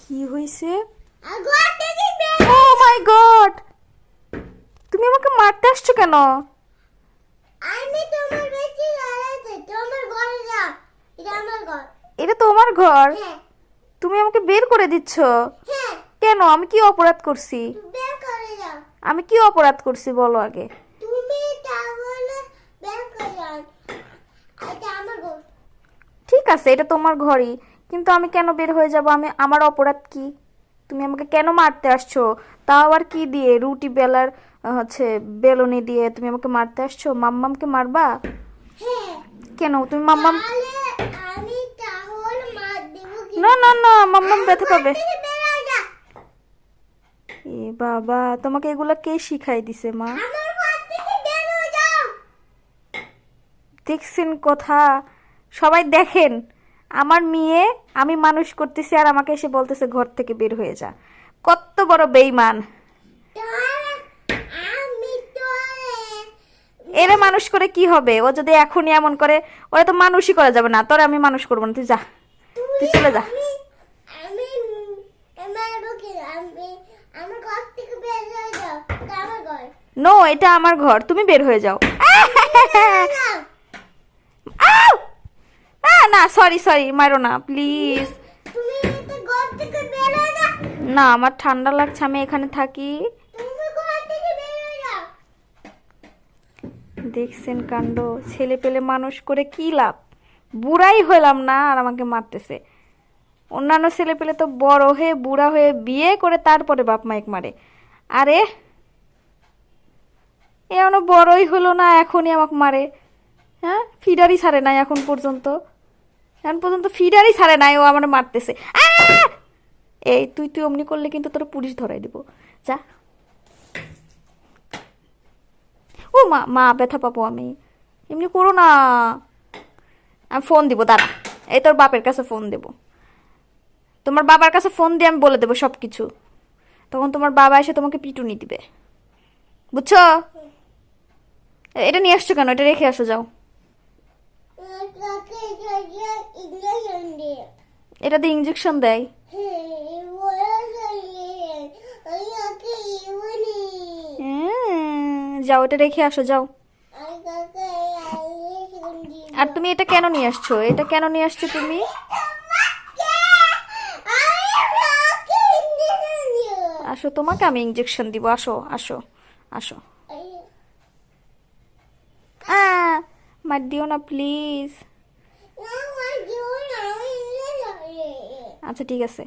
কি হয়েছে? ও মাই গড, তুমি আমাকে মারতে আসছো কেন? আমি তোমার বেশি লাগাতে তোমার ঘরে যাও। এটা আমার ঘর। এটা তোমার ঘর, হ্যাঁ তুমি আমাকে বের করে দিচ্ছ হ্যাঁ, কেন? আমি কি অপরাধ করছি? বের করে যাও। আমি কি অপরাধ করছি বলো আগে। তুমি তাহলে বের করে যাও। এটা আমার ঘর। ঠিক আছে, এটা তোমার ঘরই, কিন্তু আমি কেন বের হয়ে যাব? আমার অপরাধ কি? তুমি আমাকে কেন মারতে আসছো? তাও আবার কি দিয়ে? রুটি বেলার হচ্ছে বেলুনি দিয়ে তুমি আমাকে মারতে আসছো? মাম্মামকে মারবা? হ্যাঁ, কেন তুমি মাম্মাম? তাহলে আমি তাহলে মার দেব কি? না না না, মাম্মাম ব্যথা পাবে। বের হয়ে যা। এ বাবা, তোমাকে এগুলা কে শিখাই দিছে মা? আমার ঘর থেকে বের হয়ে যাও। দেখছেন কথা? সবাই দেখেন, আমার মেয়ে আমি মানুষ করতেছি আর আমাকে এসে বলতেছে ঘর থেকে বের হয়ে যা। কত বড় বেইমান! আমি তোরে এরে মানুষ করে কি হবে? ও যদি এখনই এমন করে, ওরা তো মানুষই করা যাবে না। তোরে আমি মানুষ করবো না, তুই যা, তুই চলে যা। আমি আমি মারবো কি? আমি আমার ঘর থেকে বের হয়ে যাও। এটা আমার ঘর। নো, এটা আমার ঘর, তুমি বের হয়ে যাও। যাও। আউ! না, সরি সরি, মারো না প্লিজ। তুমি এটা ঘর থেকে বের হয়ে যাও। না, আমার ঠান্ডা লাগছে, আমি এখানে থাকি। তুমি ঘর থেকে বের হয়ে যাও। দেখছেন কাণ্ড? ছেলে পেলে মানুষ করে কি লাভ? বুড়াই হইলাম না আর আমাকে মারতেছে। অন্যান্য ছেলে পেলে তো বড় হয়ে বুড়া হয়ে বিয়ে করে তারপরে বাপ মাইক মারে। আরে এমন বড়ই হলো না, এখনই আমাকে মারে। হ্যাঁ, ফিডারই ছাড়ে নাই এখন পর্যন্ত। এখন পর্যন্ত ফিডারই ছাড়ে নাই, ও আমার মারতেছে। আহ! এই তুই তুই অমনি করলে কিন্তু তোর পুলিশ ধরাই দিব। যা। ও মা, মা ব্যথা পাবো আমি। এমনি করো না। আমি ফোন দিব, দাঁড়া। এই তোর বাপের কাছে ফোন দেব। তোমার বাবার কাছে ফোন দিয়ে আমি বলে দেবো সব কিছু। তখন তোমার বাবা এসে তোমাকে পিটুনি দিবে, বুঝছো? এটা নিয়ে আসছো কেন? এটা রেখে আসো, যাও। কাকে যাইয়া ইংলিশ দিয়ে। এটা দিয়ে ইঞ্জেকশন দেয়। হ্যাঁ, বলা যায়। আইয়াকে ইউনি। যাও, এটা রেখে আসো, যাও। আই কাকে ইংলিশ দিয়ে। আর তুমি এটা কেন নিয়ে আসছো? এটা কেন নিয়ে আসছো তুমি? আসো, তোমাকে আমি ইঞ্জেকশন দিব, আসো আসো আসো। মার দিও না প্লিজ। আচ্ছা ঠিক আছে।